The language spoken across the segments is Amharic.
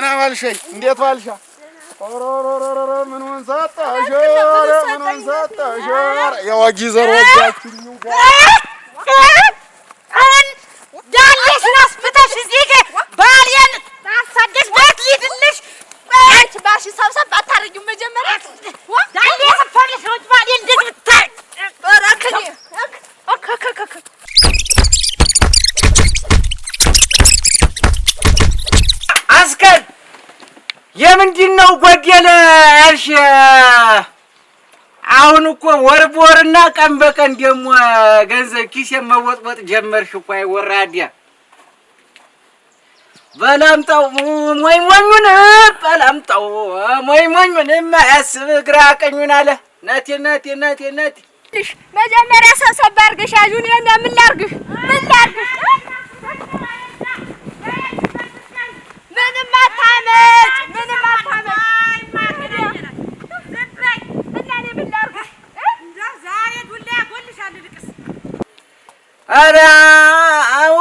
ደህና ዋልሽኝ? እንዴት ዋልሻ? ኦሮሮሮሮ ምኑን ሰጠሽ? ምኑን ሰጠሽ? የወጊ ዘር ወጋችኝ ዳሌሽ ናስብተሽ እዚህ ባሌን ታሳደሽ በት ሊድልሽ አንቺ ባሽ ሰብሰብ አታርጊው መጀመሪያ ዳሌ ሰፈርሽ ነው ባሌን እንደምታይ በረከኝ አከከከከ አስከን የምንድነው ጎደለ ያልሽ? አሁን እኮ ወር በወርና ቀን በቀን ደግሞ ገንዘብ ኪስ የመወጥወጥ ጀመርሽ እኮ አይወራዲያ በላምጣው ሞይሞኙን በላምጣው ሞይሞኙን ማያስብ ግራ ቀኙን አለ ናቴ መጀመሪያ ሰብሰብ አድርገሽ ያዡን ምን ላድርግሽ ምንም አታመጭ ኧረ አዎ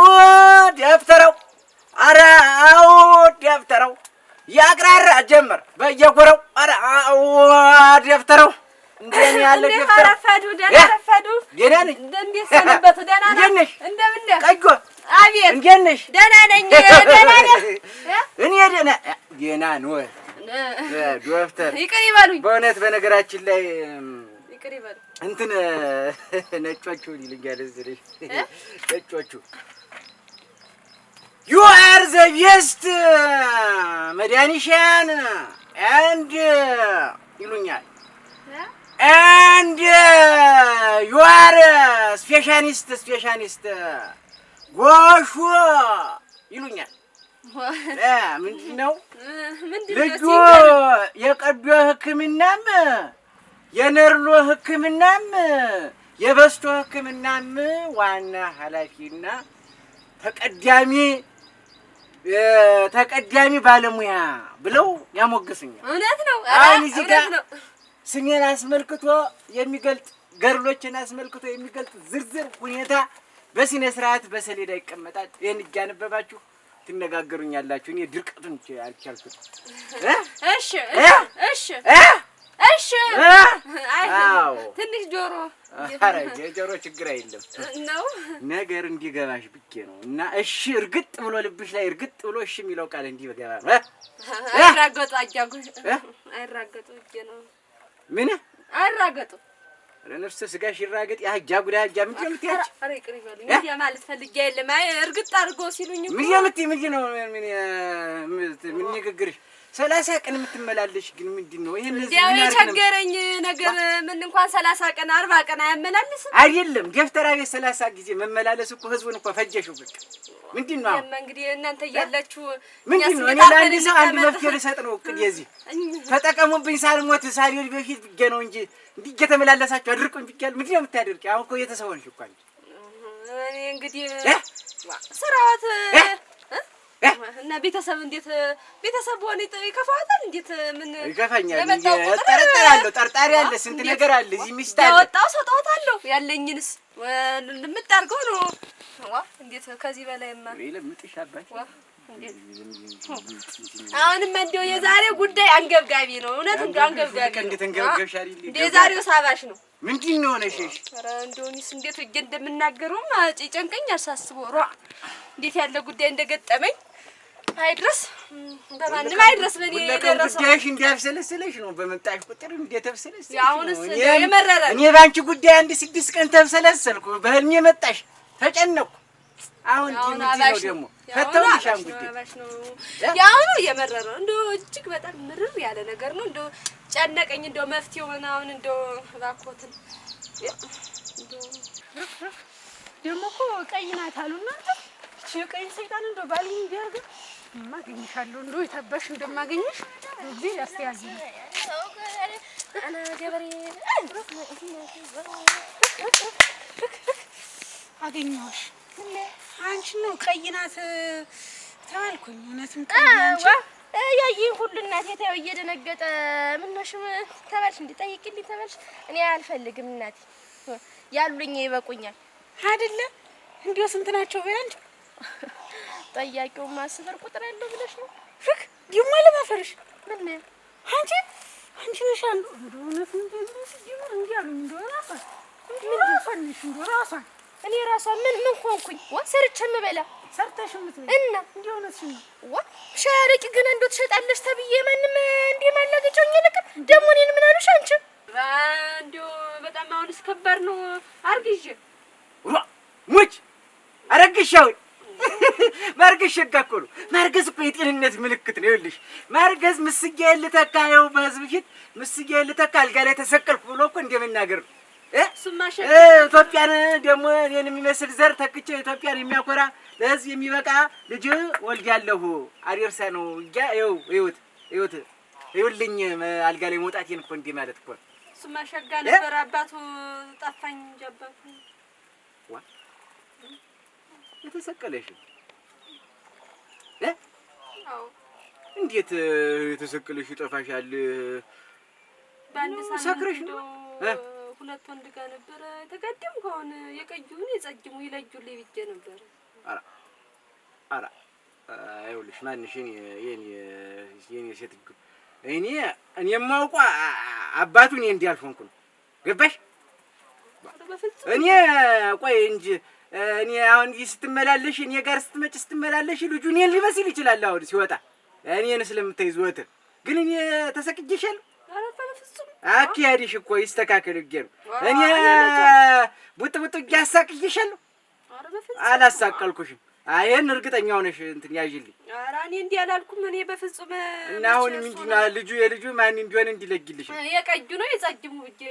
ደብተራው ያቅራራ ጀመር በየጎረው ኧረ አዎ ደብተራው እንደኔ ያለ ደብተራው ረፈዱ ደህና ነኝ። እንዴት ሰነበቱ? ደህና ነሽ? እንደምን ነህ? ቀጆ አቤት እንዴት ነሽ? ደህና ነኝ። ደህና ነህ? እኔ ደህና ነው። ዶክተር ይቅር ይበሉኝ። በእውነት በነገራችን ላይ ይቅር ይበሉኝ። እንትን ነጮቹ ይልኛል እዚህ ነጮቹ you are the best medicine and ይሉኛል and you are specialist ጎሹ ይሉኛል። ምንድነው ልጁ የቀዶ ሕክምናም የነርሎ ሕክምናም የበስቶ ሕክምናም ዋና ኃላፊና ተቀዳሚ ባለሙያ ብለው ያሞግሱኛል። እውነት ነው። አሁን እዚህ ጋር ስሜን አስመልክቶ የሚገልጥ ገርሎችን አስመልክቶ የሚገልጥ ዝርዝር ሁኔታ በስነ ስርዓት በሰሌዳ ይቀመጣል። ይሄን እያነበባችሁ ትነጋገሩኛላችሁ። እኔ ድርቀቱን አልቻልኩት። እሺ አዎ ትንሽ ጆሮ ኧረ የጆሮ ችግር አይደለም ነው ነገር እንዲገባሽ ብቻ ነው። እና እሺ እርግጥ ብሎ ልብሽ ላይ እርግጥ ብሎ እሺ የሚለው ቃል እንዲገባ ነው። አይራገጡ አይራገጡ ነው ምን አይራገጡ ለነፍስ ስጋሽ ይራገጥ ያጃ ጉዳጃ ምን የምትያች? አረ ይቅር ይበሉኝ። እንዴ ማለት ፈልጌ አይደለም። አይ እርግጥ አድርጎ ሲሉኝ እኮ ምን ነው ምን ንግግርሽ 30 ቀን የምትመላለሽ ግን ምንድነው? ይሄን ያው የቸገረኝ ነገር ምን እንኳን 30 ቀን 40 ቀን አያመላልስም አይደለም። ደፍተራ ቤት 30 ጊዜ መመላለስ እኮ ህዝቡን እኮ ፈጀሽው። በቃ ምንድነው? እንግዲህ እናንተ እያላችሁ ምንድነው? እኔ ለአንድ ሰው አንድ መፍትሄ ልሰጥ ነው። እቅድ የዚህ ተጠቀሙብኝ ሳልሞት ሳልወልድ በፊት ብዬ ነው እንጂ እንዲህ እየተመላለሳችሁ አድርቁኝ ብያለሁ። ምንድነው የምታደርቂ? አሁን እኮ የተሰወንሽ እኮ አንቺ። እኔ እንግዲህ ስራዎት እና ቤተሰብ እንዴት ቤተሰብ ሆነ ይከፋዋታል? እንዴት ምን ይከፋኛል? ጠርጣራለሁ። ጠርጣሪ አለ፣ ስንት ነገር አለ። እዚህ ሚስት አለ። ያወጣው ሰጣውታለሁ ያለኝንስ ልምጣርገው ነው። እንዴት ከዚህ በላይማ ይለምጥሽ አባይ አሁንም እንደው የዛሬው ጉዳይ አንገብጋቢ ነው። እውነት እንደው አንገብጋቢ ነው። እንዴት አንገብጋብሽ አይደል? የዛሬው ሳባሽ ነው። ምንድነው ነሽሽ? ኧረ እንደውስ እንዴት እጄ እንደምናገረውም ጨንቀኛል ሳስበው። እንዴት ያለ ጉዳይ እንደገጠመኝ አይድረስ በማንም አይድረስ በኔ የደረሰው ጉዳይሽ እንዲያብሰለስለሽ ነው። በመጣሽ ቁጥር እንዲተብሰለስለሽ ያውንስ የመረረ እኔ ባንቺ ጉዳይ አንድ 6 ቀን ተብሰለሰልኩ። በህልሜ መጣሽ ተጨነቅኩ። አሁን ነው ደግሞ ፈተውልሻን ጉዳይ ያው የመረረ እንደው እጅግ በጣም ምርር ያለ ነገር ነው። እንደው ጨነቀኝ። እንደው መፍትሄው ምናምን እንደው ባኮትን ደግሞ እኮ ቀይ ናት አሉና ቀይ ሰይጣን እንደው ባልኝ ቢያርግ ማግኝሻለሁ። እንደው የታባሽ እንደማገኝሽ እዚህ ያስተያዝ አና ገበሬ አገኘሁሽ። አንቺ ነው ቀይ ናት ተባልኩኝ። እውነትም ቀይ አንቺ ያየኝ ሁሉ እናቴ ታየው እየደነገጠ ምን ነሽ ተባልሽ እንዴ? ጠይቂልኝ ተባልሽ። እኔ አልፈልግም እናቴ ያሉኝ ይበቁኛል አይደለ? እንዴው ስንት ናቸው በያንቺ? ጠያቂው ማስፈር ቁጥር ያለው ብለሽ ነው? ደግሞ ለማፈርሽ ምን አንቺ ነሽ አንዱ እንደሆነስ እንደዚህ ሲጀምር እንዲያሉ እንደሆነ አፋን ራሷን እኔ ራሷን ምን ሆንኩኝ? ሰርቼ የምበላ ሰርተሽ የምትበይ እና እንደሆነስ ነው ሻይ አረቂ ግን እንደው ትሸጣለሽ ተብዬ ማንም እንዴ ማላገጨውኝ ልክ ደግሞ እኔን ምን አሉሽ አንቺ? እንደው በጣም አሁንስ ከባድ ነው። አርግዤ ሙች አረግሻው ማርገዝ ሸጋ እኮ ነው። ማርገዝ እኮ የጤንነት ምልክት ነው። ይኸውልሽ ማርገዝ ምስጌን ልተካየው በህዝብ ፊት ምስጌን ልተካ አልጋ ላይ ተሰቀልኩ ብሎ እኮ እንደመናገር ነው። ኢትዮጵያን ደግሞ እኔን የሚመስል ዘር ተክቼ ኢትዮጵያን የሚያኮራ ለህዝብ የሚበቃ ልጅ ወልጃለሁ። አሪርሳ ነው ይኸውልኝ አልጋ ላይ መውጣቴን እኮ እንዲህ ማለት እኮ እሱማ ሸጋ ነበር። አባቱ ጠፋኝ እንጂ አባቱ የተሰቀለሽ አዎ እንዴት የተሰቀለሽ ይጠፋሻል? ባንድ ሰክረሽ ነው ሁለት ወንድ ጋር ነበር ተቀደም ከሆነ የቀዩን የጸጅሙ ይለጁልኝ ብዬ ነበር። አራ አይውልሽ ማንሽ የኔ ሴትዮ እኔ የማውቀው አባቱን እንዲያልፎንኩ ነው። ገባሽ? እኔ ቆይ እንጂ እኔ አሁን ስትመላለሽ እኔ ጋር ስትመላለሽ ልጁ እኔን ሊመስል ይችላል። አሁን ሲወጣ እኔን ስለምትይዝ ወተር ግን እኔ ተሰቅጄሻለሁ። አካሄድሽ እኮ ይስተካከል ብዬ ነው። እኔ ቡጥ እያሳቅዬሻለሁ። አላሳቀልኩሽም። ይሄን እርግጠኛ ሆነሽ እንትን ያዥልኝ። ኧረ እኔ እንዲህ አላልኩም። እኔ በፍጹም እና አሁን ምንድን ነው የልጁ ማን እንደሆነ እንዲለግልሽ የቀዩ ነው የጸጅሙ ብዬ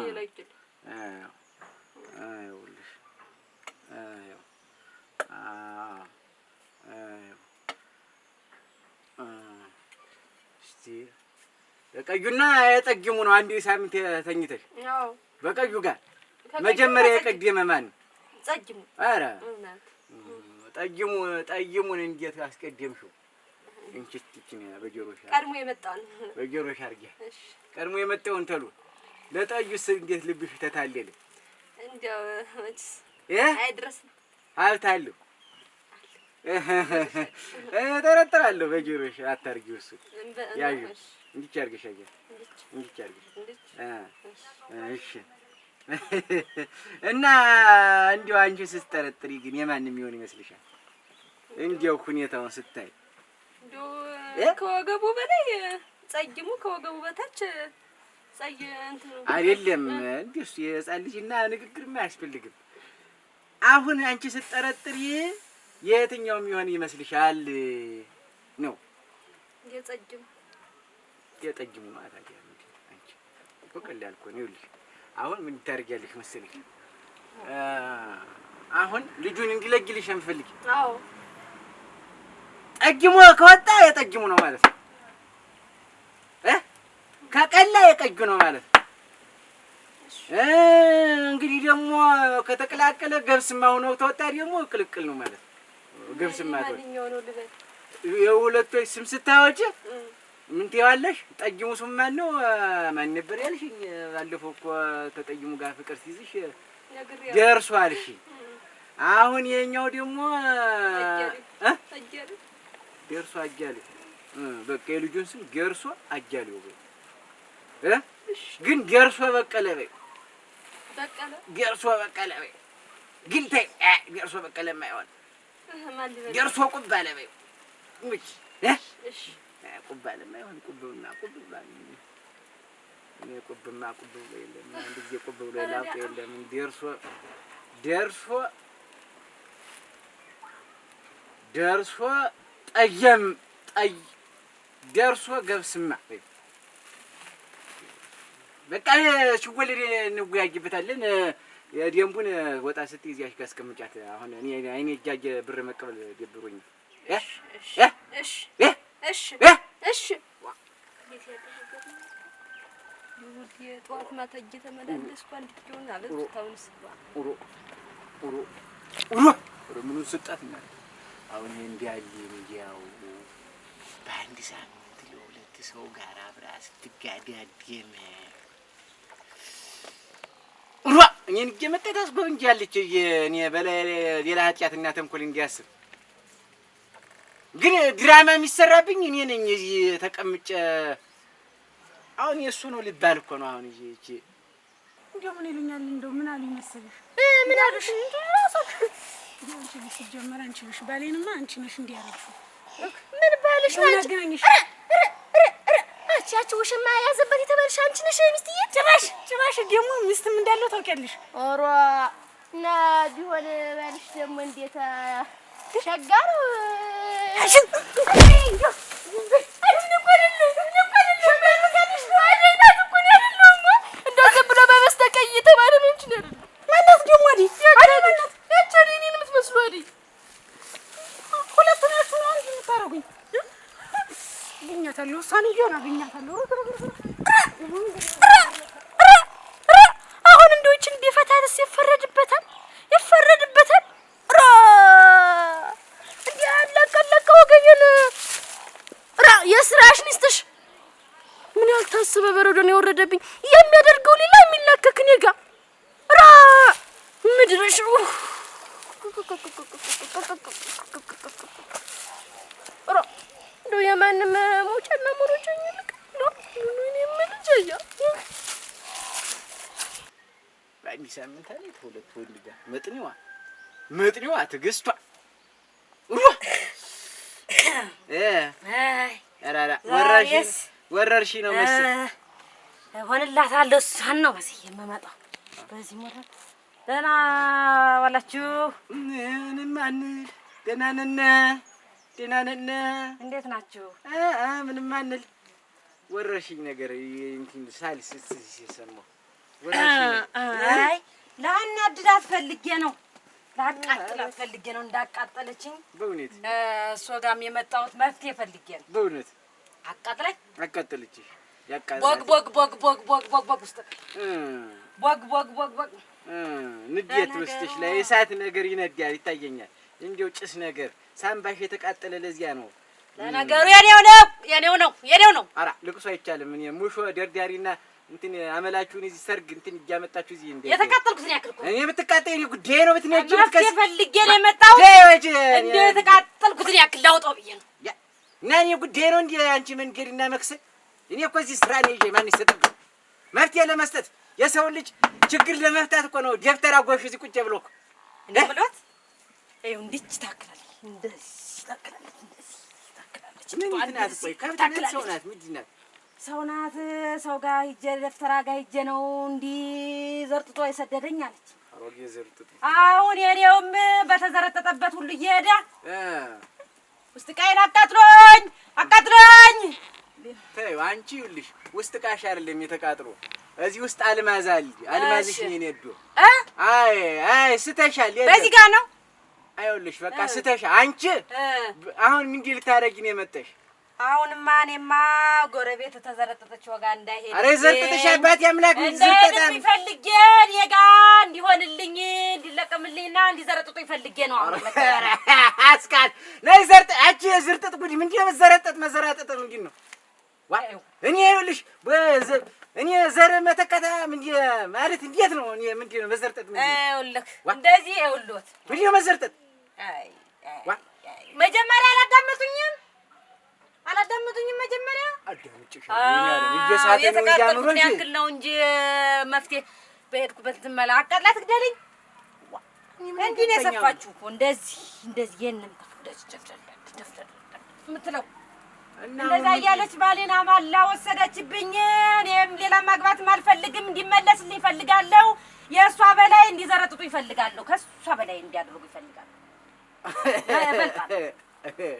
ይለግል አይውልሽ እስቲ የቀዩና የጠጅሙ ነው አንድ ሳምንት ተኝተሽ? አዎ በቀዩ ጋር መጀመሪያ የቀደመ ማን? ጠጅሙ። ኧረ ጠጅሙን እንዴት አስቀደምሽው? እንቺ በጆሮሽ ቀድሞ የመጣው በጆሮሽ አድርጊ። እሺ ቀድሞ የመጣውን ተሉ ለጠዩስ እንዴት ልብሽ ተታለለ? እንደው አይድረስ ሀብታለሁ እጠረጥራለሁ። በጆሮሽ አታርጊው። እሱ ያዩ እንዲች አድርገሽ አየህ፣ እንዲች አድርገሽ እሺ። እና እንዲያው አንቺ ስትጠረጥሪ ግን የማንም ይሆን ይመስልሻል? እንዲያው ሁኔታውን ስታይ እንደው ከወገቡ በላይ ጸጅሙ ከወገቡ በታች ጸይ እንትን አይደለም። እንዴስ የህፃን ልጅና ንግግርማ አያስፈልግም። አሁን አንቺ ስትጠረጥሪ የትኛው የሚሆን ይመስልሻል ነው? የጠጅሙ ነው አታዲያ። አንቺ እኮ ቀላል እኮ ነው። ይኸውልሽ አሁን ምን ታደርጊያለሽ መሰለሽ? አሁን ልጁን እንዲለግልሽ የምፈልግ። አዎ ጠጅሙ ከወጣ የጠጅሙ ነው ማለት ነው። ከቀላ የቀጁ ነው ማለት ነው። እንግዲህ ደግሞ ከተቀላቀለ ገብስማ ሆኖ ተወጣ ደግሞ ቅልቅል ነው ማለት ነው። ገብስማ ነው የሁለቶች ስም ስታወጪ ምን ትይዋለሽ? ጠጅሙ ስም ማን ነው? ማን ነበር ያልሽኝ? ባለፈው እኮ ተጠጅሙ ጋር ፍቅር ሲይዝሽ ደርሶ አልሽ። አሁን የኛው ደግሞ ደርሶ አጃሌ። በቃ የልጁን ስም ገርሶ አጃሌው በይ። ግን ገርሶ በቀለ በይ። ገርሶ በቀለ በይ። ግን ተይ ገርሶ በቀለ የማይሆን ገርሶ ቁባለ በይ። እሺ ቁባለ የማይሆን ቁብና ቁብባል እኔ ቁብማ ቁብ ብሎ የለም። አንድ ጊዜ ቁብ ብሎ የላውቅ የለም። ደርሶ ጠየም ደርሶ ገብስማ በይ። በቃ ሲወለድ እንወያይበታለን። የደንቡን ወጣ ስትይ እዚያሽ ጋር አስቀምጫት። አሁን እኔ አይኔ እጃጀ ብር መቀበል ደብሮኝ። እሺ ጠዋት ማታ እየተመላለስኩ አንዲት ሆና በታውንስ ምኑን ስጣት እና አሁን እንዲያል እንዲያው በአንድ ሳምንት ለሁለት ሰው ጋር አብራ ስትጋዳደም እኔን እየመጣች አስጎብኝጃለች። እኔ በላይ ሌላ ኃጢአትና ተንኮል እንዲያስብ ግን ድራማ የሚሰራብኝ እኔ ነኝ እዚህ ተቀምጬ። አሁን የእሱ ነው ሊባል እኮ ነው። አሁን እቺ እንደው ምን ይሉኛል? እንደው ምን አሉኝ መሰለሽ? ምን አሉሽ? አንቺ ሲጀመር አንቺ ነሽ ባሌንማ አንቺ ነሽ እንዲያረግሽው። ምን ባልሽ ነው? አገናኝሽ አቻችሁ ውሽማ ያዘበት የተባልሽ አንቺ ነሽ ሚስትዬ? ጭራሽ ደግሞ ሚስትም እንዳለው ታውቂያለሽ? ኦሮ እና ቢሆን ባልሽ ደግሞ እንዴት ሸጋ ነው? አሁን እንደው ይችን ቢፈታትስ ይፈረድበታል። እንዴ አለቀለቀ ወገየን የስራሽ ንስተሽ ምን ያልታሰበ በረዶ ነው የወረደብኝ። የሚያደርገው ሌላ የሚላከክ እኔ ጋር ምድርሽ እንደው የማንም ሞቻና ሞሮቻኝ ልክ ነው እኔ መልጀያ ባንዲ ሳምንት አለ ሁለት ወንድ ጋር መጥኒዋ ትግስቷ አራራ ወረርሽ ነው መሰለኝ ሆነላታለሁ። እሷን ነው በዚህ የምመጣው። በዚህ ሞራ ደህና ዋላችሁ? ምንም አንል ደህና ነን። እንዴት ናችሁ? ምንም አንል። ወረርሽኝ ነገር እንትን ሳልስ ሲሰማው አይ ላናድዳት ፈልጌ ነው። ላቃጥላት ፈልጌ ነው። እንዳቃጠለችኝ በእውነት እሷ ጋርም የመጣሁት መፍትሄ ፈልጌ ነው። በእውነት አቃጠለችኝ። ያቃጠለች ቦግ ውስጥ ቦግ ንዴት ውስጥሽ ላይ እሳት ነገር ይነዳል ይታየኛል። እንዴው ጭስ ነገር ሳምባሽ የተቃጠለ ለዚያ ነው። ለነገሩ የኔው ነው። አራ ልቅሶ አይቻልም። እኔ ሙሾ ደርዳሪና እንትን አመላችሁን እዚህ ሰርግ እንትን እያመጣችሁ እዚህ እንዴ የተቃጠልኩት ያክል እኮ እኔ የምትቃጠይ ጉዳይ ነው። ብትነጂ ከዚህ ፈልጌ ነው የመጣሁት። እንዴ የተቃጠልኩት ያክል ላውጣው ብዬ ነው። እና እኔ ጉዳይ ነው እንዴ አንቺ መንገድና መክሰል። እኔ እኮ እዚህ ስራ ነው ይዤ ማን ይሰጥብ መፍትሄ ለመስጠት የሰው ልጅ ችግር ለመፍታት እኮ ነው። ደብተራ ጎሽ እዚህ ቁጭ ብሎ እኮ እንዴ ብሎት ይኸው እንዲች ታክላለች። እንደዚህ ታክላለች። ምን ናት? ቆይ ከብት ሰው ናት? ምንድን ናት? ሰው ናት። ሰው ጋር ሂጅ ደፍተራ ጋር ሂጅ ነው እንዲህ ዘርጥጦ የሰደደኝ አለች። አሮጌ ዘርጥጦ አሁን የኔውም በተዘረጠጠበት ሁሉ እየሄደ ውስጥ ቃይን አቃጥሎኝ ተይው አንቺ ይኸውልሽ ውስጥ ቃሽ አይደለም የተቃጥሎ እዚህ ውስጥ አልማዝ አለ። አልማዝሽ ነው የኔዶ አይ ስተሻል። በዚህ ጋር ነው አይውልሽ በቃ ስተሻ አንቺ አሁን ምን እንዲል ታረጊ ነው የመጣሽ? አሁንማ እኔማ ጎረቤት ተዘረጠጠች ወጋ እንዳይሄድ አሬ ዘርጥተሽ አባት ያምላክ ዝርጠታ ፈልጌ እኔ ጋ እንዲሆንልኝ እንዲለቀምልኝና እንዲዘረጥጡ ይፈልጌ ነው። አሁን አስካል ነይ ዘርጥ አንቺ ዝርጥጥ ጉዲ ምንድን ነው መዘራጠጥ ምንድን ነው? እኔ ይኸውልሽ እኔ ዘር መተከታ ማለት እንዴት ነው? እኔ ምንድን ነው መዘርጠጥ? ይኸውልህ እንደዚህ ይኸውልዎት ምንድን ነው መዘርጠጥ? መጀመሪያ አላዳመጡኝም። መጀመሪያ የተቃጠልኩት ያክል ነው እንጂ መፍትሄ በሄድኩበት ትመላ አቃጥላት ግደልኝ። እንዲህ ነው የሰፋችሁ እኮ እንደዚህ የእንም ደፍደፍ የምትለው እንደዛ እያለች ባሌን አማላ ወሰደችብኝ። እኔም ሌላ ማግባትም አልፈልግም። እንዲመለስልኝ እፈልጋለሁ። የእሷ በላይ እንዲዘረጥጡ ይፈልጋለሁ። ከእሷ በላይ እንዲያደርጉ ይፈልጋለሁ።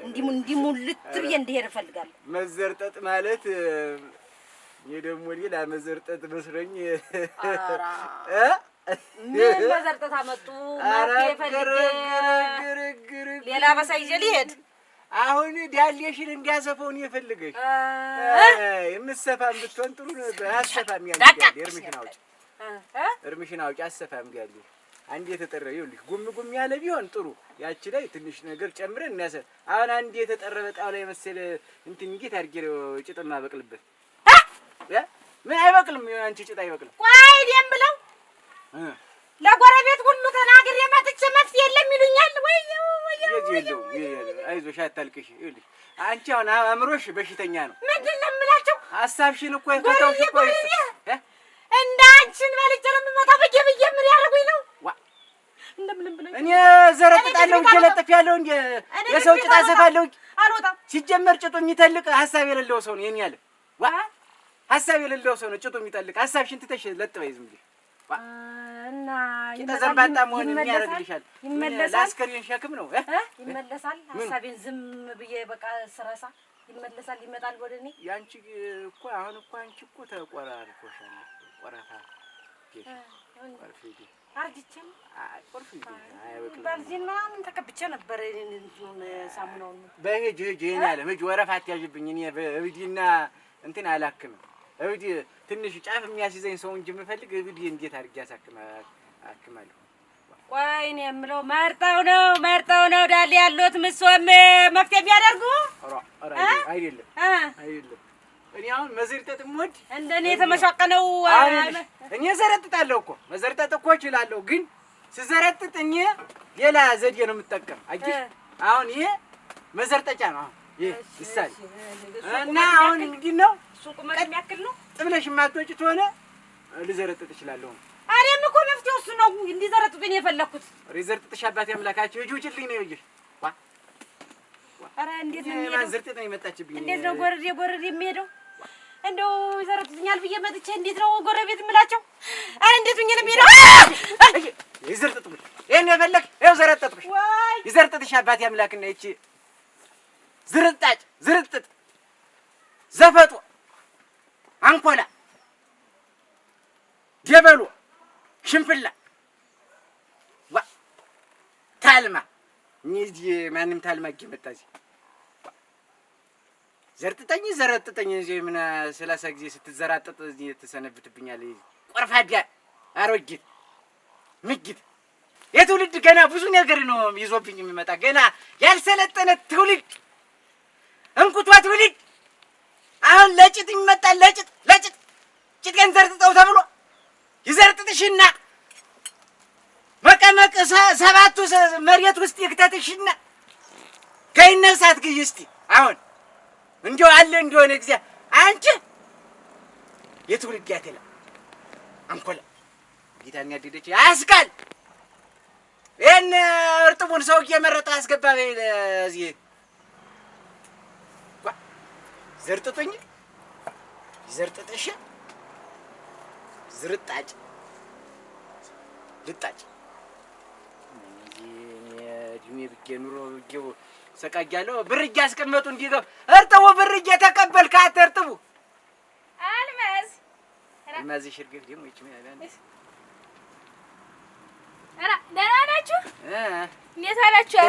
እንዲሙልት ብዬ እንዲሄድ እፈልጋለሁ። መዘርጠጥ ማለት እኔ ደግሞ ሌላ መዘርጠጥ መስሎኝ ምን መዘርጠጥ አመጡ? መፍትሄ ፈልጌ ሌላ በሳ ይዤ ልሄድ አሁን ዳሌሽን እንዲያሰፈው ነው የፈለገሽ። የምትሰፋም ብትሆን ጥሩ ነበር። አሰፋም ያልጋል እርምሽን አውጪ አሰፋም ጋር አንዴ የተጠረ ይኸውልሽ ጉም ያለ ቢሆን ጥሩ። ያቺ ላይ ትንሽ ነገር ጨምረን እናሰ አሁን አንዴ የተጠረበ ጣው ላይ መሰለ እንትን እንዴት አድርጌ ነው ጭጥ ማበቅልበት? ምን አይበቅልም። አንቺ ጭጥ አይበቅልም። ቆይ ደም ብለው ለጎረቤት ሁሉ ተናግሬ መጥቼ መፍትሄ የለም ይሉኛል። ወይ አይዞሽ አታልቅሽ። ይኸውልሽ አንቺ አሁን አእምሮሽ በሽተኛ ነው። ምንድን ነው የምላቸው? ሀሳብሽን እኮ ከተውሽ እኮ እንደ አንቺን በልጬ ነው የምመጣው ብዬ ምን ያደርጉኝ ነው? እንደምንም ብለኝ እኔ ዘረጥጣለሁ እንጂ ለጥፊያለሁ እንጂ የሰው ጭጣ ሰፋለሁ እንጂ አልወጣም። ሲጀመር ጭጡ የሚተልቅ ሀሳብ የሌለው ሰው ነው የኔ ያለ። ሀሳብ የሌለው ሰው ነው ጭጡ የሚተልቅ። ሀሳብሽን ትተሽ ለጥበይ ዝም ብለሽ እና ተዘንባጣ መሆን ምን ያደርግልሻል? ይመለሳል። ለአስከሬን ሸክም ነው ይመለሳል። ሀሳቤን ዝም ብዬ በቃ ስረሳ ይመለሳል፣ ይመጣል ወደ እኔ። ያንቺ እኮ አሁን እኮ አንቺ እኮ ተቆራርፎሻል። ቆራፋ ቆርፊ አርጅቼም ቆርፊ አይበቅም። ባልዚን ምናምን ተቀብቼ ነበር እንትኑን ሳሙናውን። በሂጅ ሂጅ የኔ ያለ ሂጅ፣ ወረፋ አትያዥብኝ። እኔ በእብድና እንትን አላክምም። እብድ ትንሽ ጫፍ የሚያስይዘኝ ሰው እንጂ የምፈልግ እብድ እንዴት አድርጌ አክማለሁ? ቆይ እኔ የምለው መርጠው ነው ዳሌ ያሉት ምሶም መፍትሄ ቢያደርጉ አይደለም አይደለም። እኔ አሁን መዘርጠጥ ሞድ እንደኔ የተመሻቀነው እኔ ዘረጥጣለሁ እኮ መዘርጠጥ እኮ እችላለሁ፣ ግን ስዘረጥጥ እኔ ሌላ ዘዴ ነው የምጠቀም። አየሽ አሁን ይሄ መዘርጠጫ ነው። አሁን ይሄ ይሳል እና አሁን እንግዲህ ነው ሱቁ ማለት የሚያክል ነው። ጥብለሽ የማትወጪ ትሆነ ልዘረጥጥ እችላለሁ። እኔም እኮ መፍትሄው እሱ ነው እንዲዘረጥብኝ የፈለኩት። ሪዘርጥጥሽ አባቴ አምላካችሁ እጁ ውጭልኝ ነው ይልሽ። ኧረ እንዴት ነው የሚሄደው? ማን ዘርጥጥ ነው የመጣችብኝ? እንዴት ነው ጎረዴ የሚሄደው? እንደው ይዘረጥብኛል ብዬ መጥቼ እንዴት ነው ጎረቤት የምላቸው? ኧረ እንዴት ነው የሚሄደው? ይዘርጥጥሽ ይሄን የፈለክ ይኸው ዘረጥጥሽ። ይዘርጥጥሽ አባቴ አምላክና ይቺ ዝርጣጭ ዝርጥጥ ዘፈጡ አንኮላ ደበሎ ሽንፍላ ታልማ እዚህ ማንም ታልማ እየመጣ እዚህ ዘረጥጠኝ እዚህ ምን 30 ጊዜ ስትዘራጠጥ እዚህ ትሰነብትብኛለህ። ቆርፋዳ አሮጊት ምጊት የትውልድ ገና ብዙ ነገር ነው ይዞብኝ የሚመጣ ገና ያልሰለጠነ ትውልድ እንቁቷ ትውልድ አሁን ለጭጥ ይመጣል። ለጭጥ ጭጤን ዘርጥጠው ተብሎ ይዘርጥጥሽና መቀመቅ ሰባቱ መሬት ውስጥ ይክተትሽና ከይነሳት ግይ እስቲ አሁን እንዲያው አለ እንደሆነ ጊዜ አንቺ የትውልድ ያተላ አንኮላ ጌታን ያደደች አስካል ይሄን እርጥቡን ሰው እየመረጠ አስገባ በዚህ ዘርጥጡኝ ይዘርጥጥሽ ዝርጣጭ ልጣጭ እድሜ ብዬ ኑሮ ብዬው ሰቃያለሁ። ብር እያስቀመጡ እንዲገብ እርጥቡ ብር እየተቀበልክ አትርጥቡ አልማዝ ሽርግፍ ደግሞ ይችም ያላንስ ኧረ ደህና ናችሁ? እንዴት አላችሁ?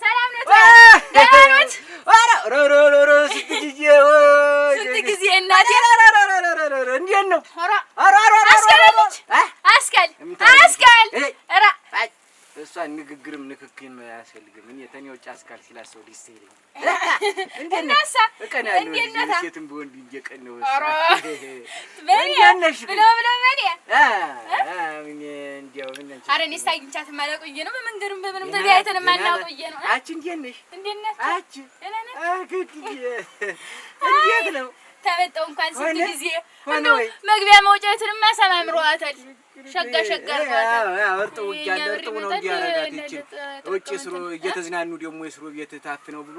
ሰላም ነው? ስንት ጊዜ እናቴ እንዴት ነው? አስካል እሷ ንግግርም ንክክም አያስፈልግም። እኔ ተኔ ውጭ አስካል ሲላሰው ደስ ይለኛል። እቀናለሁ ሴትም በወንድ እየቀናሁ ኧረ እኔስ አግኝቻት የማላውቅ ብዬሽ ነው። በመንገዱም በምንም ተገናኝተን የማናውቅ ብዬሽ ነው። አንቺ እንዴት ነሽ? አንቺ እንዴት ነው? ተመጣሁ እንኳን ስንት ጊዜ እንደው መግቢያ መውጫቱንማ አሳማምረዋታል። ሸጋ አድርገዋታል። እርጥቡ እያለ እርጥቡ ነው እንዲያረጋት ይችን ውጭ ስሩ እየተዝናኑ ደግሞ የስሩ ቤት ታፍነው ብሎ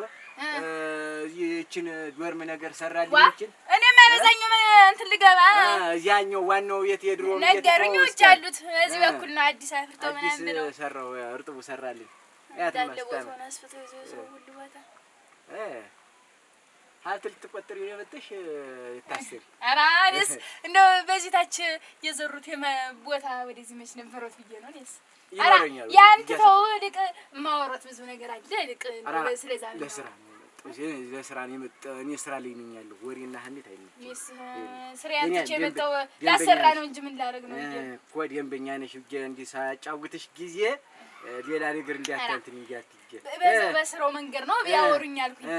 ይችን ዶርም ነገር ሰራልኝ። ይችን እኔም አይበዛኝም እንትን ልገባ እዚያኛው ዋናው ቤት የድሮ ነገሩኝ። ውጭ አሉት እዚህ በኩል ነው አዲስ አፍርቶ ምናምን ብለው ሰራው። እርጥቡ ሰራልኝ። ያትማስ ቦታውን አስፍቶ ይዘው ሁሉ ቦታ ሀብት ልትቆጥሪ የመጣሽ ይታሰሪ። ኧረ እኔስ እንደው በዚህ ታች የዘሩት ቦታ ወደዚህ መች ነበሩት ብዬሽ ነው። እኔስ ኧረ ያን ትተው ልቅ የማወራው ብዙ ነገር አለ። ልቅ ስለዛ ለስራ ነው የመጣው። እኔ ስራ ላይ ነኝ ያለው ወሬና ሀሜት አይደለም። እኔስ ስራ ያንቺ የመጣው ላሰራ ነው እንጂ ምን ላደርግ ነው እኮ። ደንበኛ ነሽ ብዬሽ እንዲህ ሳጫውትሽ ጊዜ ሌላ ነገር እንዲያታንተኝ እንዲያትይገ በስራው መንገድ ነው ቢያወሩኝ አልኩኝ።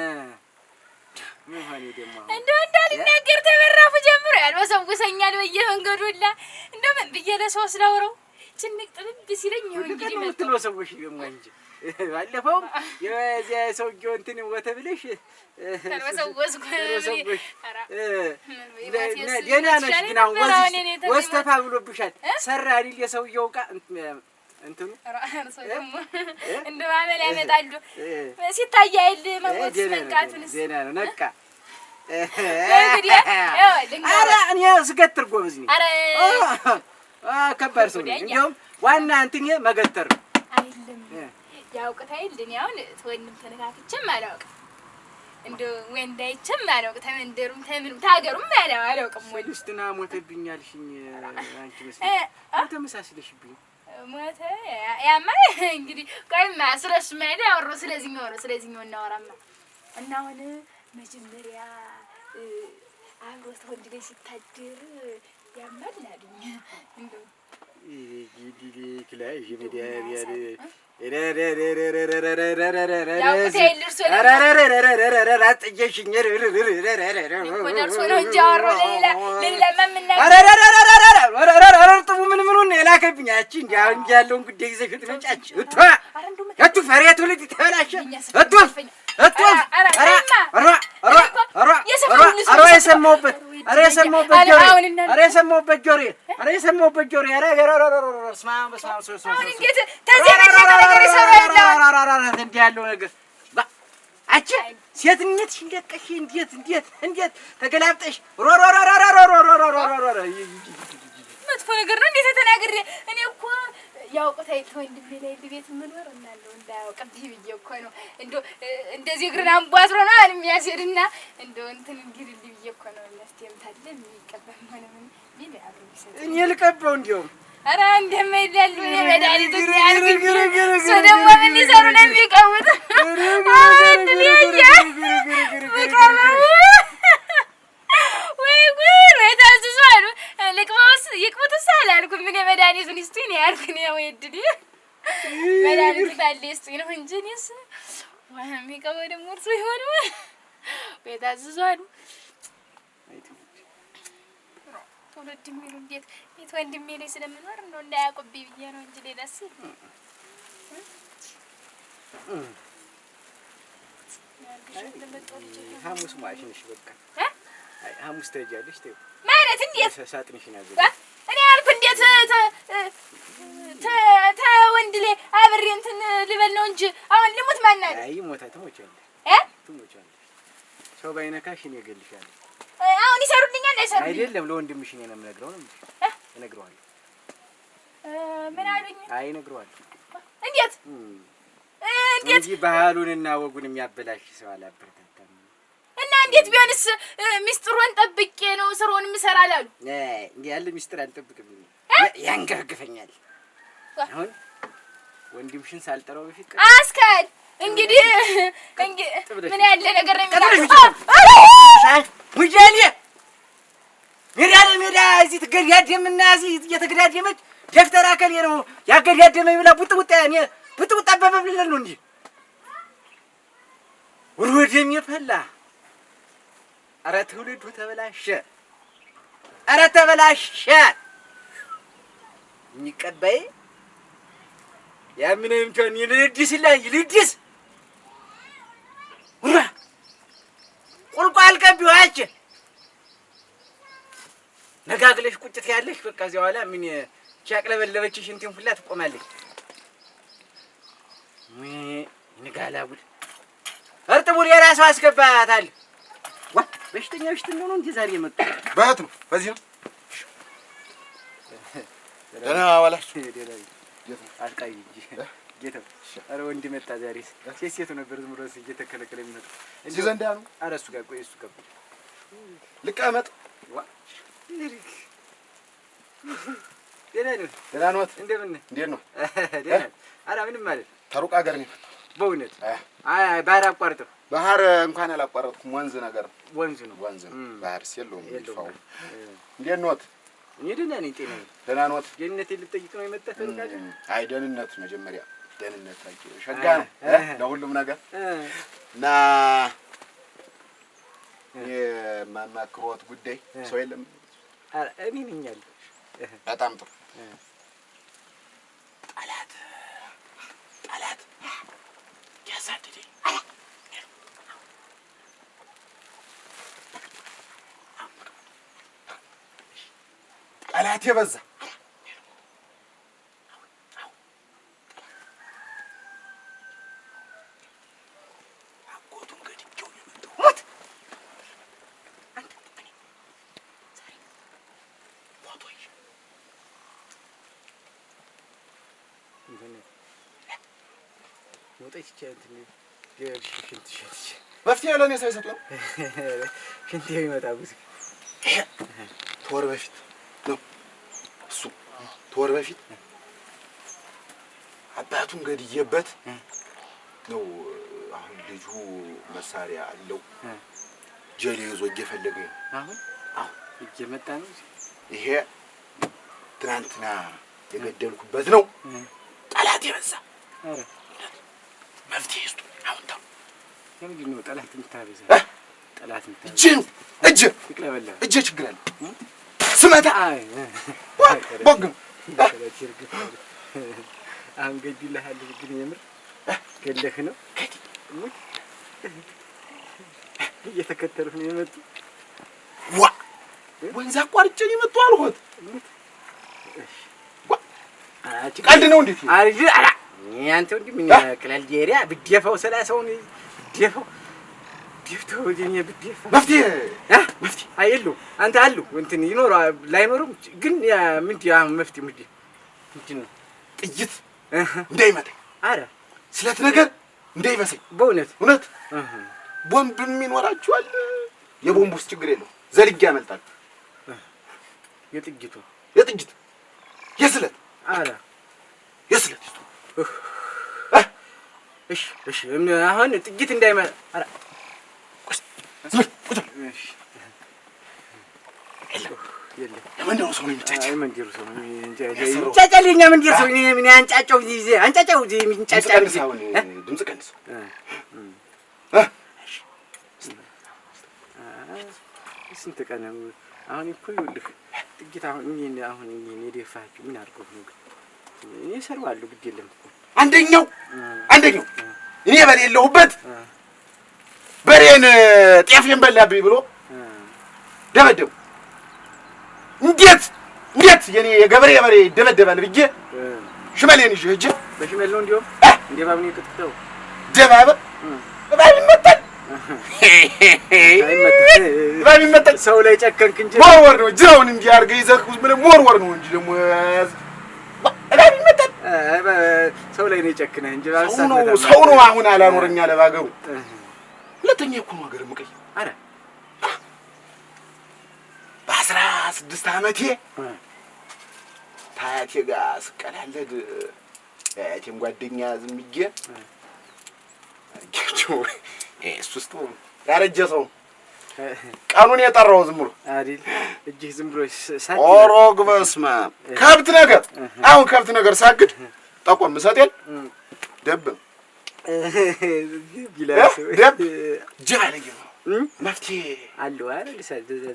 ምን ሆነ ደግሞ እንደው እንዳልናገር ተበራፉ ጀምሮ ያልወሰውሰኛል በየመንገዱ ሁላ። እንደው ምን ብዬሽ ለሰው ስላወራው ጭንቅ ጥብብ ሲለኝ ይሁን እንግዲህ መጥተው ሰዎች ደግሞ እንጂ ባለፈው የዚያ ሰውዬው እንትን ወተ ብለሽ ተወሰወስኩ ደህና ነሽ ግን አሁን ወስተፋ ብሎብሻል ሰራ አይደል የሰውዬው ዕቃ እንትኑ ራሱ ደግሞ እንደ ማመል ያመጣሉ ሲታይ አይል መሞት መንቃቱንስ ደህና ነው ነቃ እንግዲህ ኧረ እኔ ስገትር ጎበዝ ነኝ ከባድ ሰው ነኝ እንደውም ዋና እንትን መገተር አይደለም ያውቅታ አይደል እኔ አሁን ወንድም ተነካክቼም አላውቅም እንደው ወንዳይቼም አላውቅም ተመንደሩም ተምንም ታገሩም አላውቅም ወልስትና ሞተብኛልሽኝ አንቺ መስሎኝ ተመሳስለሽብኝ ሞተ ያማ እንግዲህ ቆይማ ስለሱ ማለት ያወራው ስለዚህኛው እናወራማ እና አሁን መጀመሪያ አብሮት ወንድ ላይ ሲታደር ያማልናልኝ እንደው ይዲዲ ክላይ ጂሚዲያ ያለ እንዴ ያለው ነገር አቺ ሴትነት እንደቀሽ እንዴት ተገላብጠሽ መጥፎ ነገር ነው እንዴት ተናግሬ እኔ እኮ ያውቁታይ ወንድሜ ላይ ቤት ምኖር እናለው እንዳያውቅብኝ ብዬ እኮ ነው እንደዚህ እግርን አንቧጥሮ ነው የሚያስሄድና እንትን እንግዲህ ብዬ እኮ ነው ለስቴምታለ የሚቀበል ሆነ ምን ቢል አብሮ ይሰጥ እኔ ልቀበው እንደው ኧረ እንደማይደል የመድኃኒቱ ያርግግር ሰው ደግሞ ምን ሊሰሩ ነው የሚቀውት አንድ ልያ ወይ ጉድ ወይ ታዝዟል ልቅመውስ ይቅሙትስ አላልኩም ምን የመድኃኒቱን ይስጡኝ ነው ያልኩኝ ወይ እድል መድኃኒቱ ታለ ይስጡኝ ነው እንጂ እኔስ ወይ የሚቀበው ደግሞ እርሱ ይሆን ወይ ታዝዟል ወንድ የሚሉ እንዴት ወንድሜ ላይ ስለምኖር ነው እንዳያቆብኝ ብዬ ነው እንጂ ሌላስ ሐሙስ ማሽንሽ በቃ ሐሙስ ትሄጃለሽ ተይው ማለት እንዴት ሳጥንሽን ያዘ እኔ አልኩ እንዴት ወንድ ላይ አብሬ እንትን ልበል ነው እንጂ አሁን ልሙት ማን አለ አይ ሞታ ትሞቻለሽ ትሞቻለሽ ሰው ባይነካሽ እኔ እገልሻለሁ አሁን ይሰሩልኛል አይሰሩልኝ አይደለም ለወንድምሽ እኔ ነው የምነግረው ነው እነግረዋለሁ ምን አሉኝ አይ እነግረዋለሁ እንዴት እንጂ ባህሉንና ወጉን የሚያበላሽ ሰው አላበረታታም እና እንዴት ቢሆንስ ሚስጥሩን ጠብቄ ነው ስራውን ምሰራላሉ እንዴ ያለ ሚስጥር አልጠብቅም ያንገርግፈኛል አሁን ወንድምሽን ሳልጠራው በፊት አስካል እንግዲህ ምን ያለ ነገር ነው የሚላው ሙጃሌ ሜዳ እዚህ ትገዳደምና እዚህ እየተገዳደመች ደፍተራ ከሌ ነው ያገዳደመኝ ብላ ቡጥቡጣ ያኔ ቡጥቡጣ በበብልል ነው እንጂ ወርወደም ይፈላ ኧረ ትውልዱ ተበላሸ ኧረ ተበላሸ የሚቀበይ ያምንም ጆን ይልድስ ወራ ቁልቋል ቀቢው አጭ ነጋግለሽ ቁጭት ያለሽ በቃ እዚያ በኋላ ምን ቻቅለበለበችሽ እንትን ሁላ ትቆማለች ንጋላቡል እርጥቡል የራሱ አስገባታል ዋ በሽተኛው ነው እንዴ ዛሬ መጣ ባት ነው በዚህ ነው ደህና ዋላችሁ አልቃይ ጌታው ኧረ ወንድ መጣ ዛሬ ሴት ነበር ዝም ብሎ እየተከለከለ የሚመጣ እዚህ ዘንዳ ነው ኧረ እሱ ጋር ቆይ እሱ ጋር ልቀመጥ ዋ ደህና ነው እንደምን እንዴት ነው ደህና ኧረ ምንም ማለት ተሩቅ ሀገር ነው በእውነት አይ ባህር አቋርጠው ባህር እንኳን ያላቋረጥኩም ወንዝ ነገር ወንዝ ነው ባህር ሲየለውም ይፋው እንዴት ነው እኔ ደህና ነኝ ጤና ደህና ነው ደህንነቴን ልጠይቅ ነው የመጣህ ተሩቅ ሀገር አይ ደህንነት መጀመሪያ ደህንነት ታውቂው ሸጋ ነው ለሁሉም ነገር እና የማማክሮት ጉዳይ ሰው የለም እኔ ነኝ ያለው በጣም ጥሩ ያሳድደኝ ጠላት የበዛ መፍትሄ ለእኔ ሳይሰጡ ነው ሽንት የሚመጣ ብዙ ተወር በፊት ነው እሱ ተወር በፊት አባቱን ገድዬበት ነው። አሁን ልጁ መሳሪያ አለው ጀሌ ይዞ እየፈለገኝ ነው። አሁን እየመጣ ነው። ይሄ ትናንትና የገደልኩበት ነው። ጠላት የበዛ ኧረ መፍትሄ ይስጡ። አሁን ተው ለምንድን ነው ጠላት የምታበዛ? ጠላት የምታበዛ እጅ ነው እጅ ችግር አለ ስመታ ቦግ አሁን ገድልሃለሁ ግን የምር ገለህ ነው እየተከተሉህ ነው የመጡ ዋ ወንዝ አቋርጬ ነው የመጡ አልሆት ቀልድ ነው እንዴት አሪፍ አላ አንተ እንዴ ምን ያክላል ዲሪያ ብትደፋው ሰላሳውን ብትደፋው ዲፍቶ ወዲኛ ብትደፋው መፍትሄ አይሉ አንተ አሉ እንትን ይኖር ላይኖርም ግን ያ ምንድን ያ መፍትሄ ምንድን ነው ጥይት እንዳይመታኝ አረ ስለት ነገር እንዳይበሰኝ በእውነት እውነት ቦምብ የሚኖራችኋል የቦምብ ውስጥ ችግር የለው ዘልጌ ያመልጣል የጥይት የስለት አረ የስለት እሺ አሁን ጥይት እንዳይመጣ አረ የመንደሩ ሰው ነው የሚጫጫው። የመንደሩ ሰው ነው የሚጫጫው። የኛ መንደር ሰው ምን ያንጫጫው ጊዜ አንጫጫው ጊዜ የሚንጫጫው ድምፅ ቀንስ። ስንት ቀን አሁን እኮ ይኸውልህ ጥቂት አሁን እኔ የደፋችሁ ምን አድርገው ነው ግን እኔ እሰራዋለሁ ግድ የለም እኮ አንደኛው እኔ በሌለሁበት በሬን ጤፍን በላብኝ ብሎ ደበደቡ። እንዴት የኔ የገበሬ በሬ ይደበደባል ብዬ ሽመሌን ይዤ ሂጅ በሽመል ነው እንዲያውም እንደ እባብ ነው የቀጥቅጠው። እባብ ይመታል ይመታል። ሰው ላይ ጨከንክ እንጂ መወርወር ነው ጅራውን እንዲህ አድርገህ ይዘህ ምንም መወርወር ነው እንጂ ደግሞ እባብ ይመታል። ሰው ላይ ነው የጨክነህ እንጂ ሰው ነው አሁን አላኖረኛ ለባገሩ ሁለተኛ እኮ ነው ሀገር የምቀይር። ኧረ በ16 ዓመቴ ታያቴ ጋር ስቀላለድ ያቴም ጓደኛ ዝም ብዬ እሱስ ያረጀ ሰው ቀኑን የጠራው ዝም ብሎ አይደል እጅህ ዝም ብሎ ሳት ኦሮግ በስመ አብ ከብት ነገር አሁን ከብት ነገር ሳግድ ጠቆም ሰጤን ደብ ቢላስ ደብ ጃለኝ መፍትሄ አለው አይደል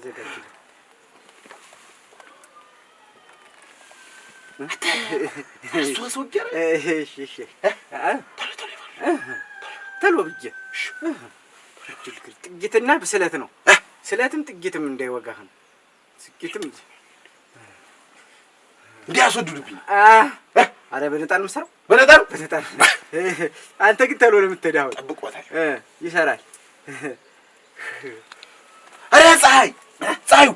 ዘጋጅ እሱ ሰው ገረ እሺ ተሎ ብዬ ጥቂትና በስለት ነው ስለትም ጥቂትም እንዳይወጋህ ነው ጥቂትም እንዲያስወድዱብኝ አረ በነጣን መስራው በነጣን አንተ ግን ተሎ ነው የምትሄዳው ጠብቆታል ይሰራል አረ ፀሐዩ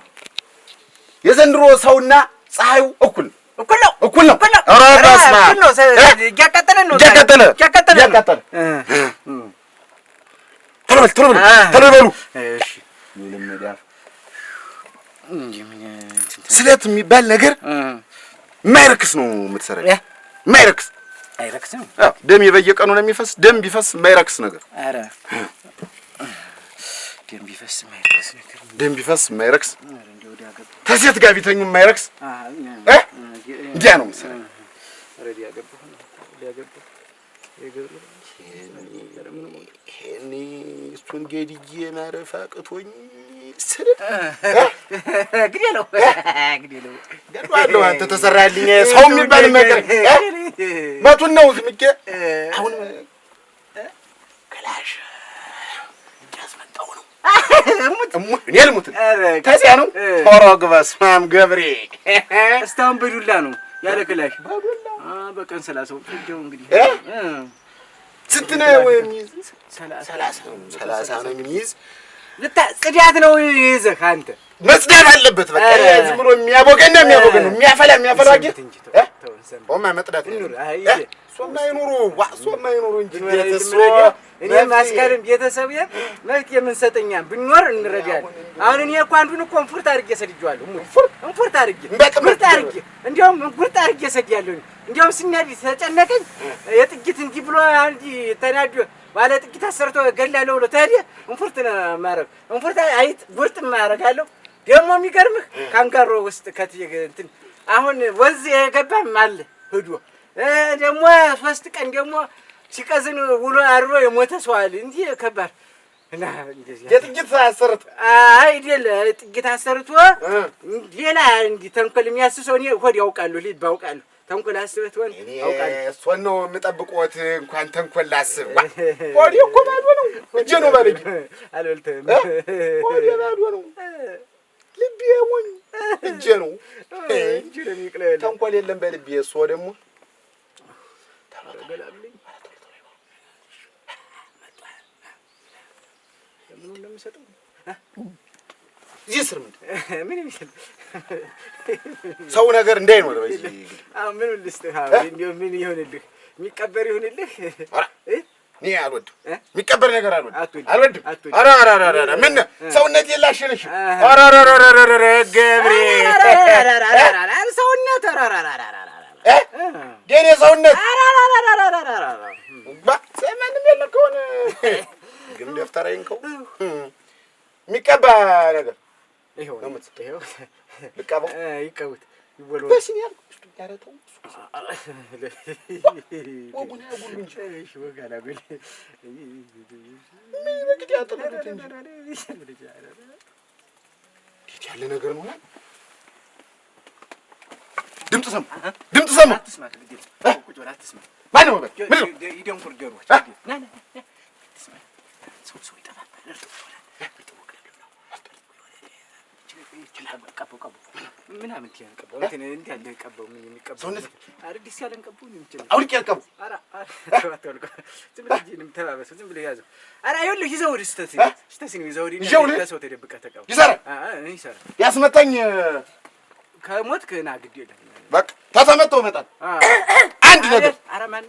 የዘንድሮ ሰውና ፀሐዩ እኩል ነው አረ በስመ አብ ነው ያቃጠለን ነው ያቃጠለ ቶሎ በሉ እሺ ምንም መዳፍ ስለት የሚባል ነገር የማይረክስ ነው የምትሰራው የማይረክስ አይረክስም ደም በየቀኑ ነው የሚፈስ ደም ቢፈስ የማይረክስ ነገር ኧረ ደም ቢፈስ የማይረክስ ተሴት ጋር ቢተኙ የማይረክስ እንዲያ ነው የምትሰራው እሱን ገድዬ ማረፍ አቅቶኝ ግዴለው ገድዋለሁ። አንተ ተሰራልኝ ሰው የሚባል ነገር መቱን ነው ዝም ብዬ አሁን እኔ ልሙት ከዚያ ነው ቶሮ ግበስ ማም ገብሬ እስካሁን በዱላ ነው ያለ ክላሽ በቀን 30 ፍጀው እንግዲህ ስንት ነው የሚይዝ 30 ነው የሚይዝ ጽዳት ነው ይዘህ አንተ መጽዳት አለበት በቃ ዝም ብሎ የሚያቦገና የሚያፈላ አጌት ኦማ መጥዳት ሶማ ይኑሩ ሶማ ይኑሩ እንጂ እኔ ማስከረም ቤተሰብ መብት የምንሰጠኛ ብንኖር እንረዳለን። አሁን እኔ እኮ አንዱን እኮ እንፉርት አድርጌ ሰድጄዋለሁ። እንፉርት አድርጌ እንዲያውም እንፉርት አድርጌ ሰድያለሁ። እንዲያውም ሲናዲ ተጨነቀኝ የጥቂት እንዲህ ብሎ አንዲ ተናዶ ባለ ጥቂት አሰርቶ ገላለሁ ብሎ ታዲያ እንፉርት ነው ማረግ እንፉርት አይጥ ጉርጥ ማረጋለሁ። ደግሞ የሚገርምህ ካንጋሮ ውስጥ እንትን አሁን ወንዝ የገባም አለ ሄዶ ደግሞ 3 ቀን ደግሞ ሲቀዝን ውሎ አድሮ የሞተ ሰው አለ። እንዴ ከባድ እና እንደዚህ የጥቂት አሰርቶ አይደል ጥቂት አሰርቶ ሌላ እንዲ ተንኮል የሚያስሰው እኔ ሆድ ያውቃለሁ ልጅ ባውቃለሁ ተንኮል አስበት ወን ያውቃለሁ እሱን ነው የምጠብቆት እንኳን ተንኮል ላስብ ሆድ እኮ ባዶ ነው እጄ ነው ባለኝ አልበልተም ሆድ ባዶ ነው ልቤ ሞኝ እጄ ነው እጄ ነው የሚቅለል ተንኮል የለም በልቤ እሱ ደግሞ ገላልኝ ምንም ለምሰጠው ይስር ምን ይመስል ሰው ነገር እንዳይኖር በዚህ ምን ልስጥህ እንዴ ምን ይሆንልህ የሚቀበር ይሆንልህ እኔ አልወድም የሚቀበር ነገር አልወድም ኧረ ምን ሰውነት የላሽልሽ ኧረ ገብሬ ሰውነት የኔ ሰውነት ማንም የለም ከሆነ ግን ደፍተራዬን ከው የሚቀባ ነገር ይኸው ልቀባው ይቀቡት ይወለው በስኒ ያልኩት ያረተው ወጉና ጉሉ እንጂ እሺ ወጋላ ጉል ምን በግድ ያጠሉት እንጂ ያለ ነገር ነው ድምጽ ሰማ አትስማ ቁጭ ወላ አትስማ ማነው ምን ነው ይደንቁር ገሮች ና አትስማ ሰው ይጠፋል ምን አመት ያንቀበው እንት ያለ ቀበው ምን የሚቀበው ሰውነት አርዲስ ያለን ቀበው ነው እንት አውልቅ ያልቀቡ አራ ተዋልቀ ዝም ብለህ ጂንም ተባበሰ ዝም ብለህ ያዘው አራ ይኸውልህ ይዘው ስተሲ ነው ይዘው ለሰው ተደብቀህ ተቀበው ይሰራ ያስመታኝ ከሞት ከና ግድ የለም በቃ ተተመተው መጣል አንድ ነገር አራ ማን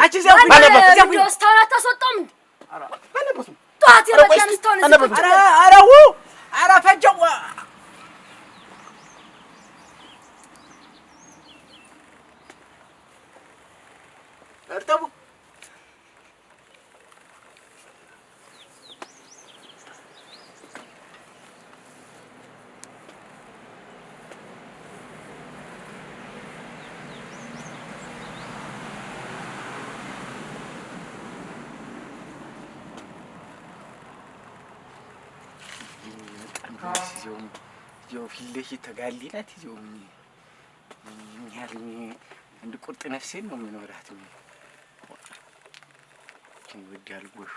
አቺ ዘው ማነው ስታውራ ታስወጣም እንዴ አራ ማነው ጧት የበቃን ስታውራ አራው አራ ፈጀው እርተቡ ይኸው ፊት ለፊት ተጋሊላት ይኸው ምን ያህል እንደ ቁርጥ ነፍሴን ነው የምኖራት። ውድ ያልጎሽ